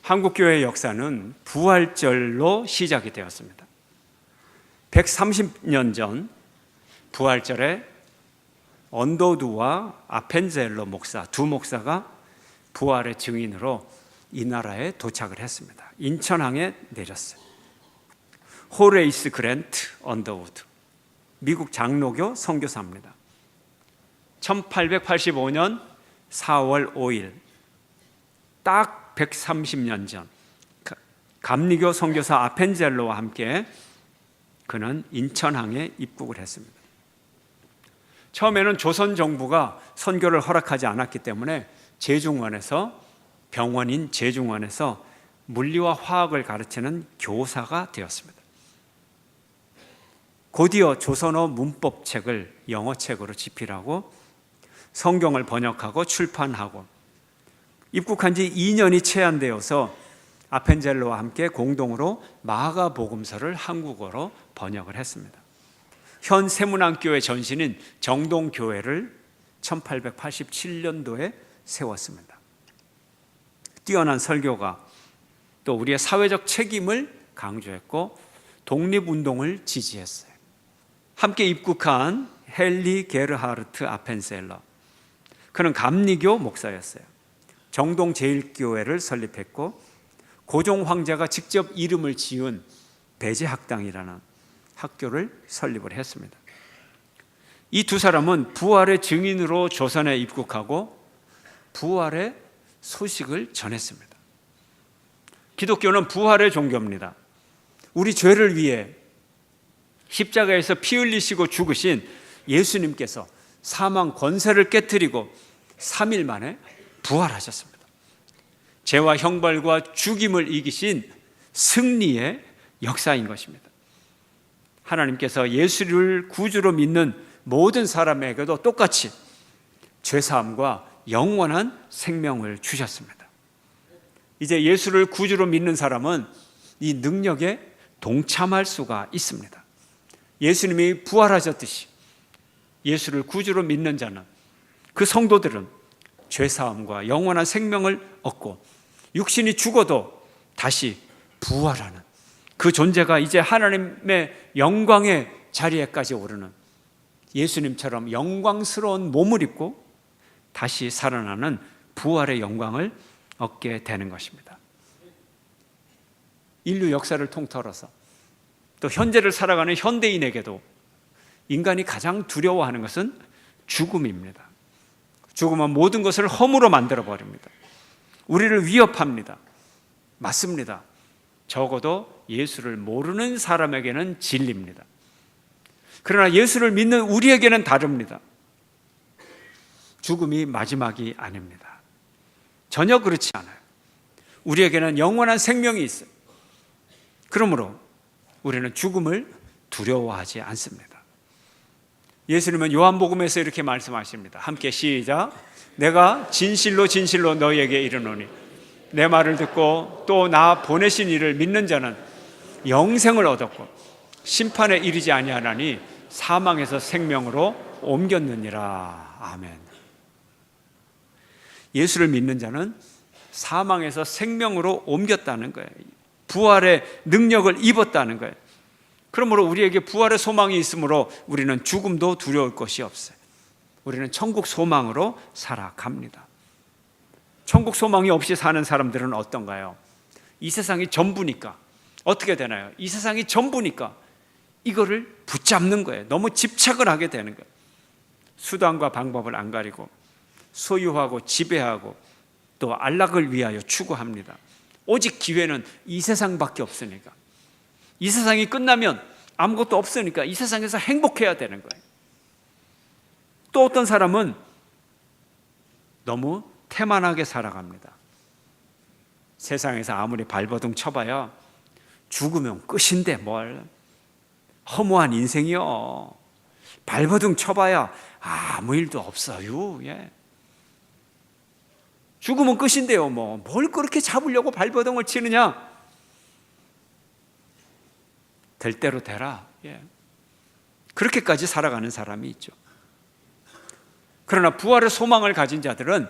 한국교회의 역사는 부활절로 시작이 되었습니다. 130년 전 부활절에 언더두와 아펜젤러 목사 두 목사가 부활의 증인으로 이 나라에 도착을 했습니다. 인천항에 내렸어요. 호레이스 그랜트 언더우드, 미국 장로교 선교사입니다. 1885년 4월 5일 딱 130년 전 감리교 선교사 아펜젤러와 함께 그는 인천항에 입국을 했습니다. 처음에는 조선 정부가 선교를 허락하지 않았기 때문에 병원인 제중원에서 물리와 화학을 가르치는 교사가 되었습니다. 곧이어 조선어 문법책을 영어책으로 집필하고 성경을 번역하고 출판하고 입국한 지 2년이 채 안 되어서 아펜젤러와 함께 공동으로 마가복음서를 한국어로 번역을 했습니다. 현 세문안교회 전신인 정동교회를 1887년도에 세웠습니다. 뛰어난 설교가 또 우리의 사회적 책임을 강조했고 독립운동을 지지했어요. 함께 입국한 헨리 게르하르트 아펜셀러, 그는 감리교 목사였어요. 정동제일교회를 설립했고 고종 황제가 직접 이름을 지은 배제학당이라는 학교를 설립을 했습니다. 이 두 사람은 부활의 증인으로 조선에 입국하고 부활의 소식을 전했습니다. 기독교는 부활의 종교입니다. 우리 죄를 위해 십자가에서 피 흘리시고 죽으신 예수님께서 사망 권세를 깨뜨리고 3일 만에 부활하셨습니다. 죄와 형벌과 죽임을 이기신 승리의 역사인 것입니다. 하나님께서 예수를 구주로 믿는 모든 사람에게도 똑같이 죄사함과 영원한 생명을 주셨습니다. 이제 예수를 구주로 믿는 사람은 이 능력에 동참할 수가 있습니다. 예수님이 부활하셨듯이 예수를 구주로 믿는 자는, 그 성도들은 죄사함과 영원한 생명을 얻고 육신이 죽어도 다시 부활하는 그 존재가 이제 하나님의 영광의 자리에까지 오르는 예수님처럼 영광스러운 몸을 입고 다시 살아나는 부활의 영광을 얻게 되는 것입니다. 인류 역사를 통틀어서 또 현재를 살아가는 현대인에게도 인간이 가장 두려워하는 것은 죽음입니다. 죽음은 모든 것을 허무로 만들어버립니다. 우리를 위협합니다. 맞습니다. 적어도 예수를 모르는 사람에게는 진리입니다. 그러나 예수를 믿는 우리에게는 다릅니다. 죽음이 마지막이 아닙니다. 전혀 그렇지 않아요. 우리에게는 영원한 생명이 있어요. 그러므로 우리는 죽음을 두려워하지 않습니다. 예수님은 요한복음에서 이렇게 말씀하십니다. 함께 시작. 내가 진실로 진실로 너희에게 이르노니 내 말을 듣고 또 나 보내신 이를 믿는 자는 영생을 얻었고 심판에 이르지 아니하나니 사망에서 생명으로 옮겼느니라. 아멘. 예수를 믿는 자는 사망에서 생명으로 옮겼다는 거예요. 부활의 능력을 입었다는 거예요. 그러므로 우리에게 부활의 소망이 있으므로 우리는 죽음도 두려울 것이 없어요. 우리는 천국 소망으로 살아갑니다. 천국 소망이 없이 사는 사람들은 어떤가요? 이 세상이 전부니까 어떻게 되나요? 이 세상이 전부니까 이거를 붙잡는 거예요. 너무 집착을 하게 되는 거예요. 수단과 방법을 안 가리고 소유하고 지배하고 또 안락을 위하여 추구합니다. 오직 기회는 이 세상밖에 없으니까, 이 세상이 끝나면 아무것도 없으니까 이 세상에서 행복해야 되는 거예요. 또 어떤 사람은 너무 태만하게 살아갑니다. 세상에서 아무리 발버둥 쳐봐야 죽으면 끝인데 뭘 허무한 인생이요. 발버둥 쳐봐야 아무 일도 없어요. 예. 죽으면 끝인데요. 뭘 그렇게 잡으려고 발버둥을 치느냐. 될 대로 되라. 예. 그렇게까지 살아가는 사람이 있죠. 그러나 부활의 소망을 가진 자들은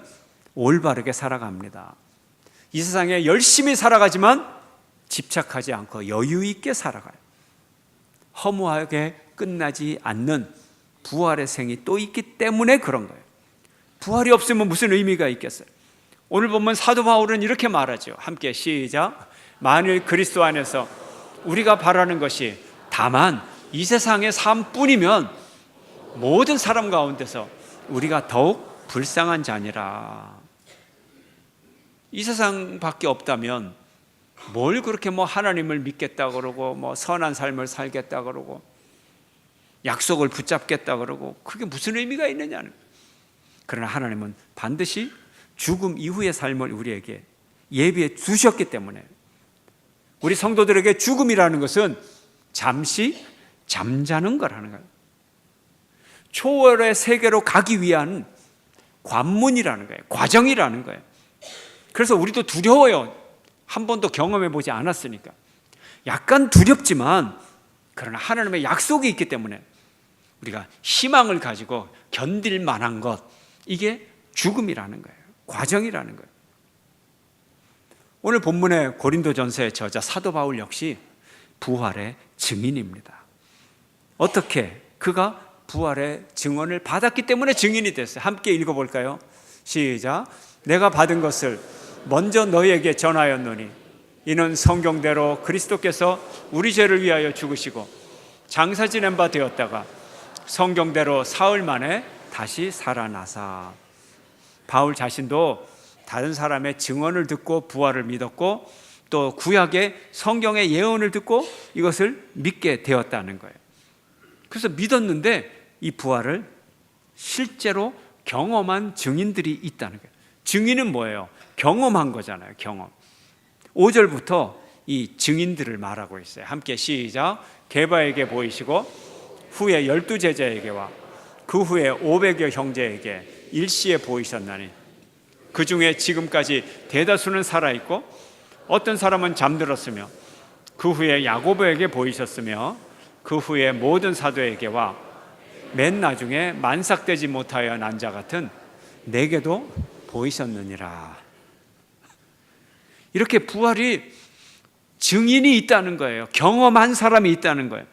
올바르게 살아갑니다. 이 세상에 열심히 살아가지만 집착하지 않고 여유 있게 살아가요. 허무하게 끝나지 않는 부활의 생이 또 있기 때문에 그런 거예요. 부활이 없으면 무슨 의미가 있겠어요? 오늘 보면 사도 바울은 이렇게 말하죠. 함께 시작. 만일 그리스도 안에서 우리가 바라는 것이 다만 이 세상의 삶뿐이면 모든 사람 가운데서 우리가 더욱 불쌍한 자니라. 이 세상밖에 없다면 뭘 그렇게 하나님을 믿겠다 그러고 선한 삶을 살겠다 그러고 약속을 붙잡겠다 그러고 그게 무슨 의미가 있느냐는. 그러나 하나님은 반드시 죽음 이후의 삶을 우리에게 예비해 주셨기 때문에 우리 성도들에게 죽음이라는 것은 잠시 잠자는 거라는 거예요. 초월의 세계로 가기 위한 관문이라는 거예요. 과정이라는 거예요. 그래서 우리도 두려워요. 한 번도 경험해 보지 않았으니까. 약간 두렵지만 그러나 하나님의 약속이 있기 때문에 우리가 희망을 가지고 견딜 만한 것, 이게 죽음이라는 거예요. 과정이라는 거예요. 오늘 본문의 고린도전서의 저자 사도 바울 역시 부활의 증인입니다. 어떻게? 그가 부활의 증언을 받았기 때문에 증인이 됐어요. 함께 읽어볼까요? 시작. 내가 받은 것을 먼저 너희에게 전하였노니 이는 성경대로 그리스도께서 우리 죄를 위하여 죽으시고 장사 지낸 바 되었다가 성경대로 사흘 만에 다시 살아나사. 바울 자신도 다른 사람의 증언을 듣고 부활을 믿었고 또 구약의 성경의 예언을 듣고 이것을 믿게 되었다는 거예요. 그래서 믿었는데 이 부활을 실제로 경험한 증인들이 있다는 거예요. 증인은 뭐예요? 경험한 거잖아요. 경험. 5절부터 이 증인들을 말하고 있어요. 함께 시작. 게바에게 보이시고 후에 12제자에게와 그 후에 500여 형제에게 일시에 보이셨나니 그 중에 지금까지 대다수는 살아있고 어떤 사람은 잠들었으며 그 후에 야고보에게 보이셨으며 그 후에 모든 사도에게와 맨 나중에 만삭되지 못하여 난 자 같은 내게도 보이셨느니라. 이렇게 부활이 증인이 있다는 거예요. 경험한 사람이 있다는 거예요.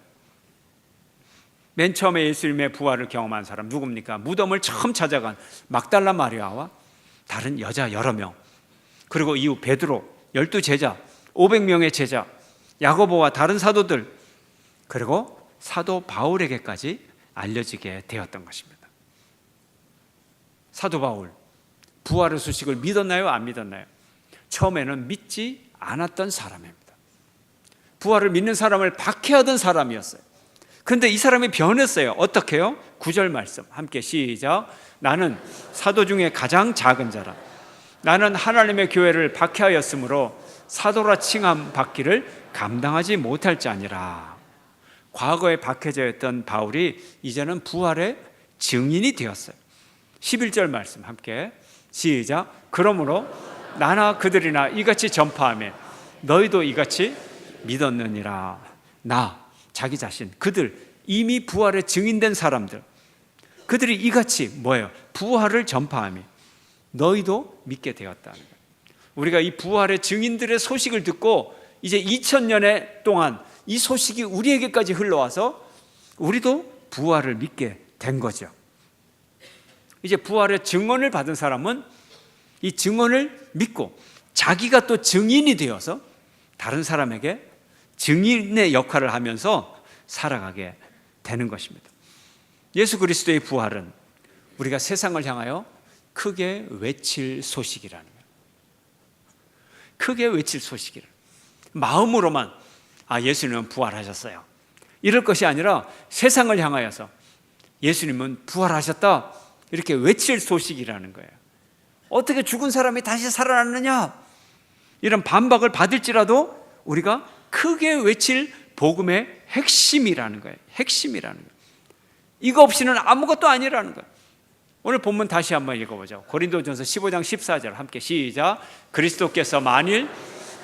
맨 처음에 예수님의 부활을 경험한 사람 누굽니까? 무덤을 처음 찾아간 막달라 마리아와 다른 여자 여러 명, 그리고 이후 베드로, 12제자, 500명의 제자, 야고보와 다른 사도들, 그리고 사도 바울에게까지 알려지게 되었던 것입니다. 사도 바울, 부활의 소식을 믿었나요? 안 믿었나요? 처음에는 믿지 않았던 사람입니다. 부활을 믿는 사람을 박해하던 사람이었어요. 그런데 이 사람이 변했어요. 어떻게 해요? 9절 말씀 함께 시작. 나는 사도 중에 가장 작은 자라. 나는 하나님의 교회를 박해하였으므로 사도라 칭함 받기를 감당하지 못할 자니라. 과거에 박해자였던 바울이 이제는 부활의 증인이 되었어요. 11절 말씀 함께 시작. 그러므로 나나 그들이나 이같이 전파하며 너희도 이같이 믿었느니라. 나, 자기 자신, 그들 이미 부활의 증인된 사람들, 그들이 이같이 뭐예요? 부활을 전파하며 너희도 믿게 되었다는 거예요. 우리가 이 부활의 증인들의 소식을 듣고 이제 2000년의 동안 이 소식이 우리에게까지 흘러와서 우리도 부활을 믿게 된 거죠. 이제 부활의 증언을 받은 사람은 이 증언을 믿고 자기가 또 증인이 되어서 다른 사람에게 증인의 역할을 하면서 살아가게 되는 것입니다. 예수 그리스도의 부활은 우리가 세상을 향하여 크게 외칠 소식이라는 거예요. 크게 외칠 소식이라. 마음으로만 예수님은 부활하셨어요, 이럴 것이 아니라 세상을 향하여서 예수님은 부활하셨다, 이렇게 외칠 소식이라는 거예요. 어떻게 죽은 사람이 다시 살아났느냐, 이런 반박을 받을지라도 우리가 크게 외칠 복음의 핵심이라는 거예요. 핵심이라는 거예요. 이거 없이는 아무것도 아니라는 거예요. 오늘 본문 다시 한번 읽어보죠. 고린도전서 15장 14절 함께 시작. 그리스도께서 만일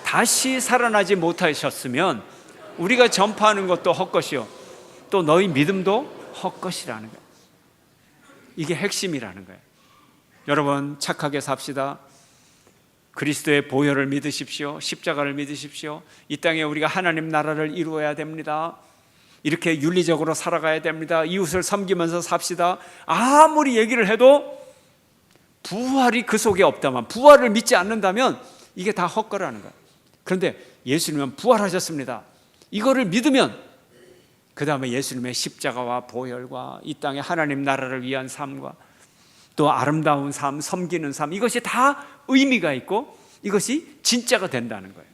다시 살아나지 못하셨으면 우리가 전파하는 것도 헛것이요 또 너희 믿음도 헛것이라는 거예요. 이게 핵심이라는 거예요. 여러분 착하게 삽시다. 그리스도의 보혈을 믿으십시오. 십자가를 믿으십시오. 이 땅에 우리가 하나님 나라를 이루어야 됩니다. 이렇게 윤리적으로 살아가야 됩니다. 이웃을 섬기면서 삽시다. 아무리 얘기를 해도 부활이 그 속에 없다면, 부활을 믿지 않는다면 이게 다 헛거라는 거예요. 그런데 예수님은 부활하셨습니다. 이거를 믿으면 그 다음에 예수님의 십자가와 보혈과 이 땅에 하나님 나라를 위한 삶과 또 아름다운 삶, 섬기는 삶, 이것이 다 의미가 있고 이것이 진짜가 된다는 거예요.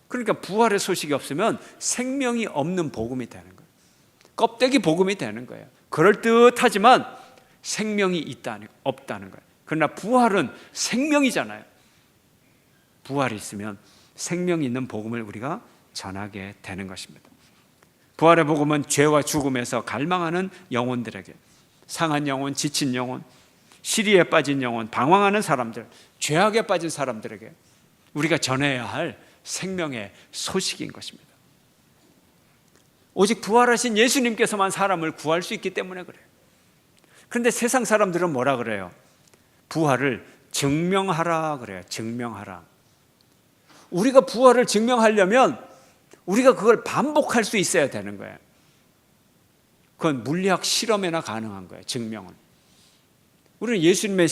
그러니까 부활의 소식이 없으면 생명이 없는 복음이 되는 거예요. 껍데기 복음이 되는 거예요. 그럴듯하지만 생명이 없다는 거예요. 그러나 부활은 생명이잖아요. 부활이 있으면 생명이 있는 복음을 우리가 전하게 되는 것입니다. 부활의 복음은 죄와 죽음에서 갈망하는 영혼들에게, 상한 영혼, 지친 영혼, 시리에 빠진 영혼, 방황하는 사람들, 죄악에 빠진 사람들에게 우리가 전해야 할 생명의 소식인 것입니다. 오직 부활하신 예수님께서만 사람을 구할 수 있기 때문에 그래요. 그런데 세상 사람들은 뭐라 그래요? 부활을 증명하라 그래요. 증명하라. 우리가 부활을 증명하려면 우리가 그걸 반복할 수 있어야 되는 거예요. 그건 물리학 실험에나 가능한 거예요. 증명은. 우리는 예수님의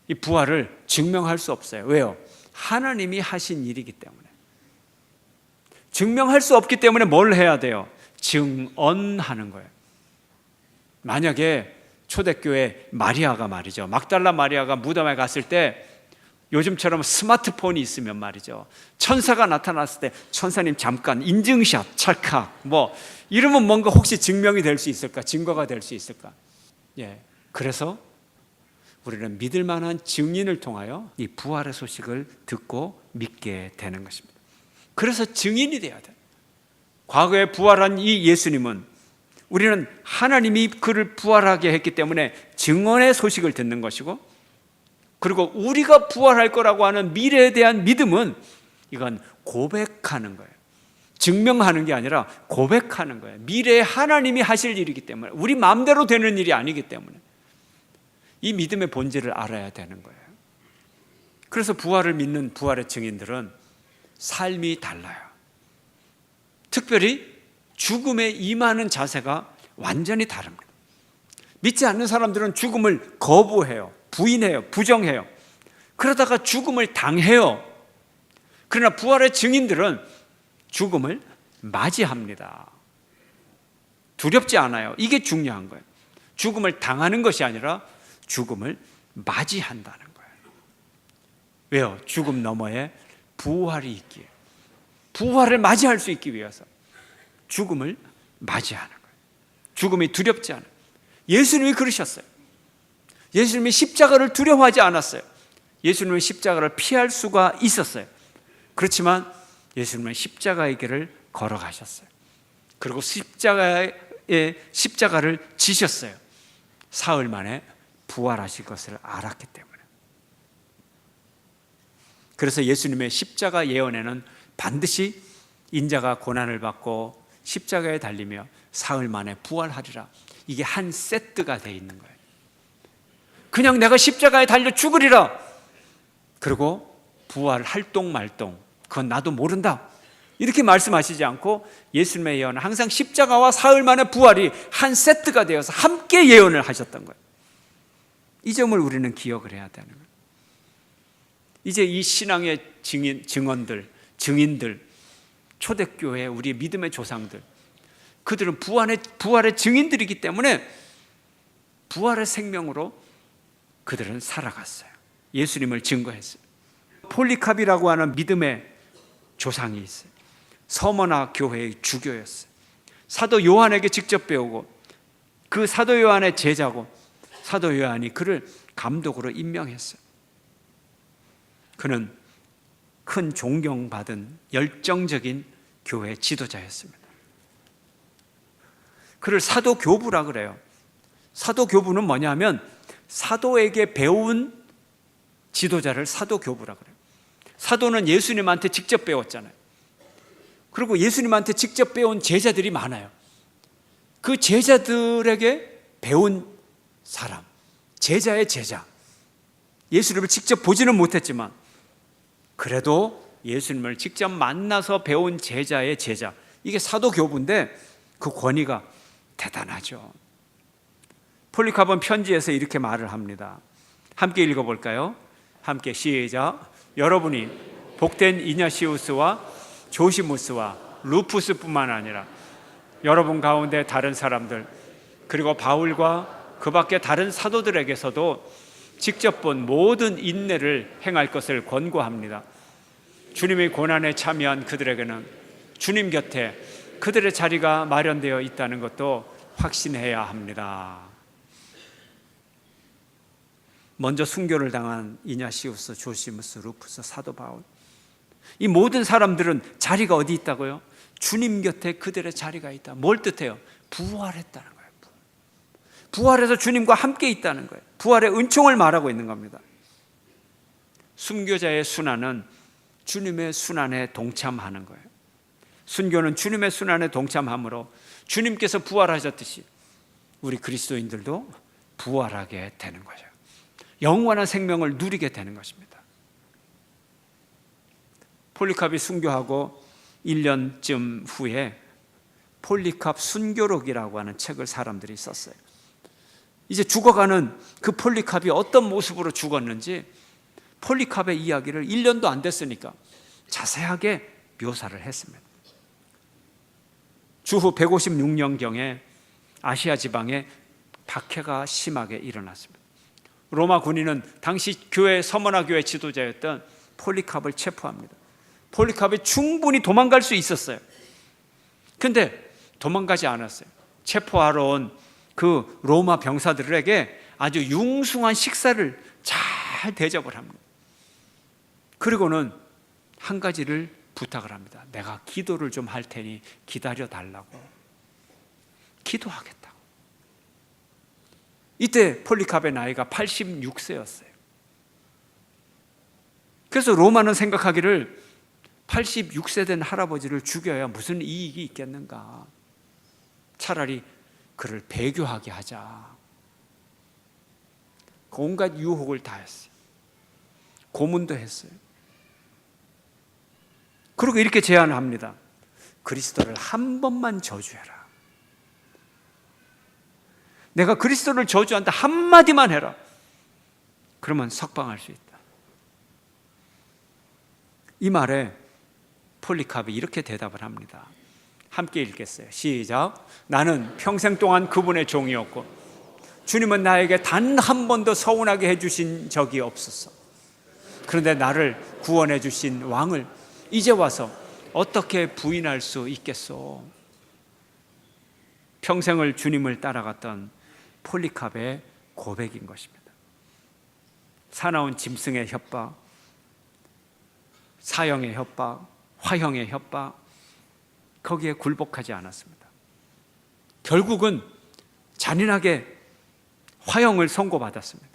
이 부활을 증명할 수 없어요. 왜요? 하나님이 하신 일이기 때문에. 증명할 수 없기 때문에 뭘 해야 돼요? 증언하는 거예요. 만약에 초대교회 마리아가 말이죠, 막달라 마리아가 무덤에 갔을 때 요즘처럼 스마트폰이 있으면 말이죠, 천사가 나타났을 때 천사님 잠깐 인증샷 찰칵 뭐 이러면 뭔가 혹시 증명이 될 수 있을까? 증거가 될 수 있을까? 그래서 우리는 믿을 만한 증인을 통하여 이 부활의 소식을 듣고 믿게 되는 것입니다. 그래서 증인이 돼야 돼요. 과거에 부활한 이 예수님은, 우리는 하나님이 그를 부활하게 했기 때문에 증언의 소식을 듣는 것이고, 그리고 우리가 부활할 거라고 하는 미래에 대한 믿음은 이건 고백하는 거예요. 증명하는 게 아니라 고백하는 거예요. 미래에 하나님이 하실 일이기 때문에, 우리 마음대로 되는 일이 아니기 때문에 이 믿음의 본질을 알아야 되는 거예요. 그래서 부활을 믿는 부활의 증인들은 삶이 달라요. 특별히 죽음에 임하는 자세가 완전히 다릅니다. 믿지 않는 사람들은 죽음을 거부해요. 부인해요. 부정해요. 그러다가 죽음을 당해요. 그러나 부활의 증인들은 죽음을 맞이합니다. 두렵지 않아요. 이게 중요한 거예요. 죽음을 당하는 것이 아니라 죽음을 맞이한다는 거예요. 왜요? 죽음 너머에 부활이 있기에, 부활을 맞이할 수 있기 위해서 죽음을 맞이하는 거예요. 죽음이 두렵지 않아요. 예수님이 그러셨어요. 예수님이 십자가를 두려워하지 않았어요. 예수님은 십자가를 피할 수가 있었어요. 그렇지만 예수님은 십자가의 길을 걸어가셨어요. 그리고 십자가를 지셨어요. 사흘 만에 부활하실 것을 알았기 때문에. 그래서 예수님의 십자가 예언에는 반드시 인자가 고난을 받고 십자가에 달리며 사흘 만에 부활하리라, 이게 한 세트가 되어 있는 거예요. 그냥 내가 십자가에 달려 죽으리라, 그리고 부활할 똥말똥 그건 나도 모른다, 이렇게 말씀하시지 않고 예수님의 예언은 항상 십자가와 사흘 만에 부활이 한 세트가 되어서 함께 예언을 하셨던 거예요. 이 점을 우리는 기억을 해야 되는 거예요. 이제 이 신앙의 증언들, 증인들, 초대교회 우리 믿음의 조상들, 그들은 부활의 증인들이기 때문에 부활의 생명으로 그들은 살아갔어요. 예수님을 증거했어요. 폴리캅이라고 하는 믿음의 조상이 있어요. 서머나 교회의 주교였어요. 사도 요한에게 직접 배우고 그 사도 요한의 제자고, 사도 요한이 그를 감독으로 임명했어요. 그는 큰 존경받은 열정적인 교회 지도자였습니다. 그를 사도교부라 그래요. 사도교부는 뭐냐면 사도에게 배운 지도자를 사도교부라 그래요. 사도는 예수님한테 직접 배웠잖아요. 그리고 예수님한테 직접 배운 제자들이 많아요. 그 제자들에게 배운 사람, 제자의 제자, 예수님을 직접 보지는 못했지만 그래도 예수님을 직접 만나서 배운 제자의 제자, 이게 사도교부인데 그 권위가 대단하죠. 폴리카본 편지에서 이렇게 말을 합니다. 함께 읽어볼까요? 함께 시작. 여러분이 복된 이냐시우스와 조시무스와 루푸스뿐만 아니라 여러분 가운데 다른 사람들, 그리고 바울과 그 밖에 다른 사도들에게서도 직접 본 모든 인내를 행할 것을 권고합니다. 주님의 고난에 참여한 그들에게는 주님 곁에 그들의 자리가 마련되어 있다는 것도 확신해야 합니다. 먼저 순교를 당한 이냐시우스, 조시무스, 루푸스, 사도 바울, 이 모든 사람들은 자리가 어디 있다고요? 주님 곁에 그들의 자리가 있다. 뭘 뜻해요? 부활했다는 거예요. 부활해서 주님과 함께 있다는 거예요. 부활의 은총을 말하고 있는 겁니다. 순교자의 순환은 주님의 순환에 동참하는 거예요. 순교는 주님의 순환에 동참함으로 주님께서 부활하셨듯이 우리 그리스도인들도 부활하게 되는 거죠. 영원한 생명을 누리게 되는 것입니다. 폴리캅이 순교하고 1년쯤 후에 폴리캅 순교록이라고 하는 책을 사람들이 썼어요. 이제 죽어가는 그 폴리캅이 어떤 모습으로 죽었는지 폴리캅의 이야기를 1년도 안 됐으니까 자세하게 묘사를 했습니다. 주후 156년경에 아시아 지방에 박해가 심하게 일어났습니다. 로마 군인은 당시 교회 서머나 교회 지도자였던 폴리캅을 체포합니다. 폴리캅이 충분히 도망갈 수 있었어요. 그런데 도망가지 않았어요. 체포하러 온 그 로마 병사들에게 아주 융숭한 식사를 잘 대접을 합니다. 그리고는 한 가지를 부탁을 합니다. 내가 기도를 좀 할 테니 기다려 달라고. 기도하겠다고. 이때 폴리캅의 나이가 86세였어요. 그래서 로마는 생각하기를 86세 된 할아버지를 죽여야 무슨 이익이 있겠는가. 차라리 그를 배교하게 하자. 온갖 유혹을 다 했어요. 고문도 했어요. 그리고 이렇게 제안을 합니다. 그리스도를 한 번만 저주해라. 내가 그리스도를 저주한다 한마디만 해라. 그러면 석방할 수 있다. 이 말에 폴리캅이 이렇게 대답을 합니다. 함께 읽겠어요. 시작. 나는 평생 동안 그분의 종이었고 주님은 나에게 단 한 번도 서운하게 해주신 적이 없었어. 그런데 나를 구원해 주신 왕을 이제 와서 어떻게 부인할 수 있겠소? 평생을 주님을 따라갔던 폴리캅의 고백인 것입니다. 사나운 짐승의 협박, 사형의 협박, 화형의 협박, 거기에 굴복하지 않았습니다. 결국은 잔인하게 화형을 선고받았습니다.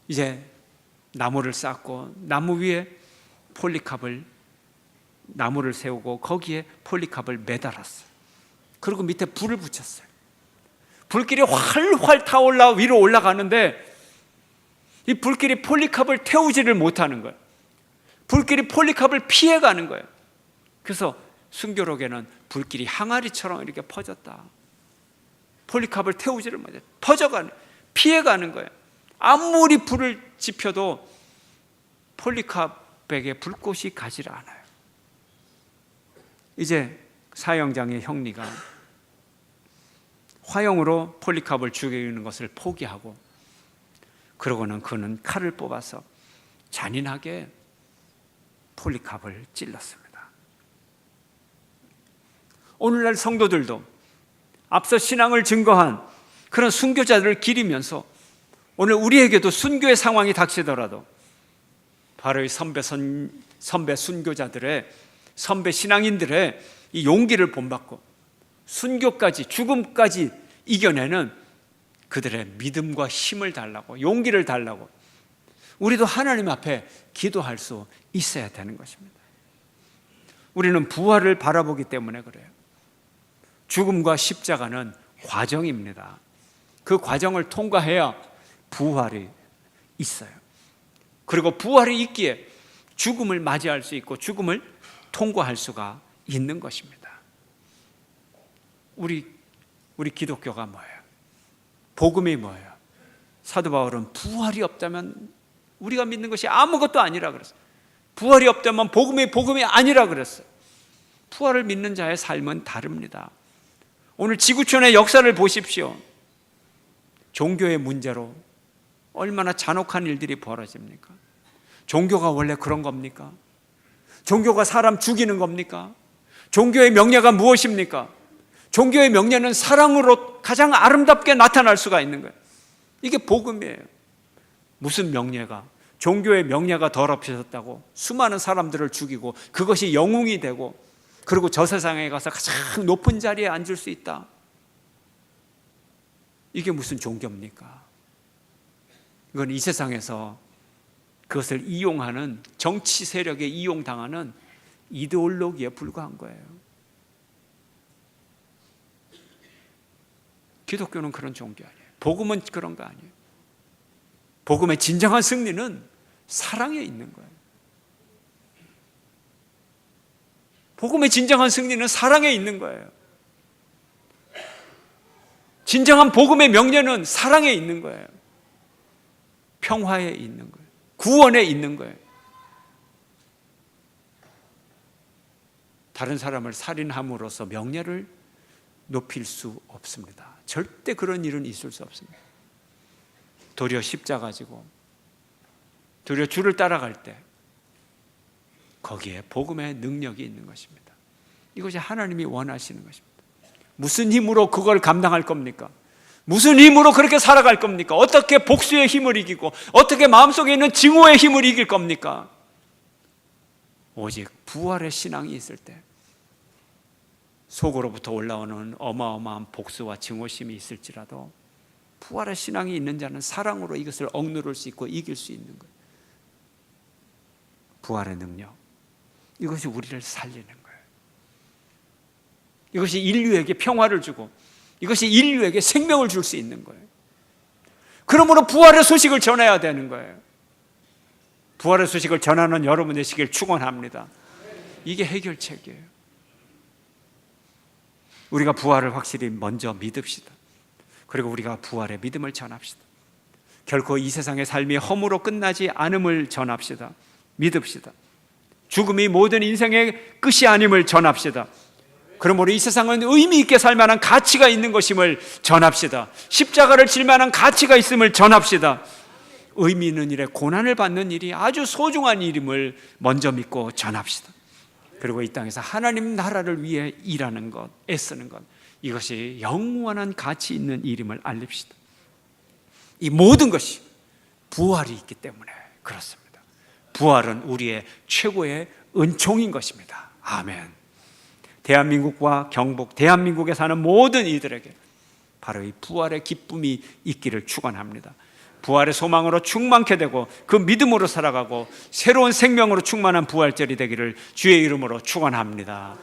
이제 나무를 쌓고 나무 위에 폴리캅을, 나무를 세우고 거기에 폴리캅을 매달았어요. 그리고 밑에 불을 붙였어요. 불길이 활활 타올라 위로 올라가는데 이 불길이 폴리캅을 태우지를 못하는 거예요. 불길이 폴리캅을 피해가는 거예요. 그래서 순교록에는 불길이 항아리처럼 이렇게 퍼졌다. 폴리캅을 태우지를 못해. 퍼져가는, 피해가는 거예요. 아무리 불을 지펴도 폴리캅에게 불꽃이 가지 않아요. 이제 사형장의 형리가 화형으로 폴리캅을 죽이는 것을 포기하고, 그러고는 그는 칼을 뽑아서 잔인하게 폴리캅을 찔렀습니다. 오늘날 성도들도 앞서 신앙을 증거한 그런 순교자들을 기리면서 오늘 우리에게도 순교의 상황이 닥치더라도 바로 이 선배 순교자들의, 선배 신앙인들의 이 용기를 본받고 순교까지, 죽음까지 이겨내는 그들의 믿음과 힘을 달라고, 용기를 달라고 우리도 하나님 앞에 기도할 수 있어야 되는 것입니다. 우리는 부활을 바라보기 때문에 그래요. 죽음과 십자가는 과정입니다. 그 과정을 통과해야 부활이 있어요. 그리고 부활이 있기에 죽음을 맞이할 수 있고 죽음을 통과할 수가 있는 것입니다. 우리 기독교가 뭐예요? 복음이 뭐예요? 사도 바울은 부활이 없다면 우리가 믿는 것이 아무것도 아니라 그랬어요. 부활이 없다면 복음이 아니라 그랬어요. 부활을 믿는 자의 삶은 다릅니다. 오늘 지구촌의 역사를 보십시오. 종교의 문제로 얼마나 잔혹한 일들이 벌어집니까? 종교가 원래 그런 겁니까? 종교가 사람 죽이는 겁니까? 종교의 명예가 무엇입니까? 종교의 명예는 사랑으로 가장 아름답게 나타날 수가 있는 거예요. 이게 복음이에요. 무슨 명예가? 종교의 명예가 더럽혀졌다고 수많은 사람들을 죽이고 그것이 영웅이 되고 그리고 저 세상에 가서 가장 높은 자리에 앉을 수 있다. 이게 무슨 종교입니까? 이건 이 세상에서 그것을 이용하는 정치 세력에 이용당하는 이데올로기에 불과한 거예요. 기독교는 그런 종교 아니에요. 복음은 그런 거 아니에요. 복음의 진정한 승리는 사랑에 있는 거예요. 복음의 진정한 승리는 사랑에 있는 거예요. 진정한 복음의 명예는 사랑에 있는 거예요. 평화에 있는 거예요. 구원에 있는 거예요. 다른 사람을 살인함으로써 명예를 높일 수 없습니다. 절대 그런 일은 있을 수 없습니다. 도리어 십자가 지고 도리어 주를 따라갈 때 거기에 복음의 능력이 있는 것입니다. 이것이 하나님이 원하시는 것입니다. 무슨 힘으로 그걸 감당할 겁니까? 무슨 힘으로 그렇게 살아갈 겁니까? 어떻게 복수의 힘을 이기고 어떻게 마음속에 있는 증오의 힘을 이길 겁니까? 오직 부활의 신앙이 있을 때 속으로부터 올라오는 어마어마한 복수와 증오심이 있을지라도 부활의 신앙이 있는 자는 사랑으로 이것을 억누를 수 있고 이길 수 있는 거예요. 부활의 능력, 이것이 우리를 살리는 거예요. 이것이 인류에게 평화를 주고 이것이 인류에게 생명을 줄 수 있는 거예요. 그러므로 부활의 소식을 전해야 되는 거예요. 부활의 소식을 전하는 여러분 되시길 축원합니다. 이게 해결책이에요. 우리가 부활을 확실히 먼저 믿읍시다. 그리고 우리가 부활의 믿음을 전합시다. 결코 이 세상의 삶이 허무로 끝나지 않음을 전합시다. 믿읍시다. 죽음이 모든 인생의 끝이 아님을 전합시다. 그러므로 이 세상은 의미 있게 살 만한 가치가 있는 것임을 전합시다. 십자가를 질 만한 가치가 있음을 전합시다. 의미 있는 일에 고난을 받는 일이 아주 소중한 일임을 먼저 믿고 전합시다. 그리고 이 땅에서 하나님 나라를 위해 일하는 것, 애쓰는 것, 이것이 영원한 가치 있는 일임을 알립시다. 이 모든 것이 부활이 있기 때문에 그렇습니다. 부활은 우리의 최고의 은총인 것입니다. 아멘. 대한민국과 경북, 대한민국에 사는 모든 이들에게 바로 이 부활의 기쁨이 있기를 축원합니다. 부활의 소망으로 충만케 되고 그 믿음으로 살아가고 새로운 생명으로 충만한 부활절이 되기를 주의 이름으로 축원합니다.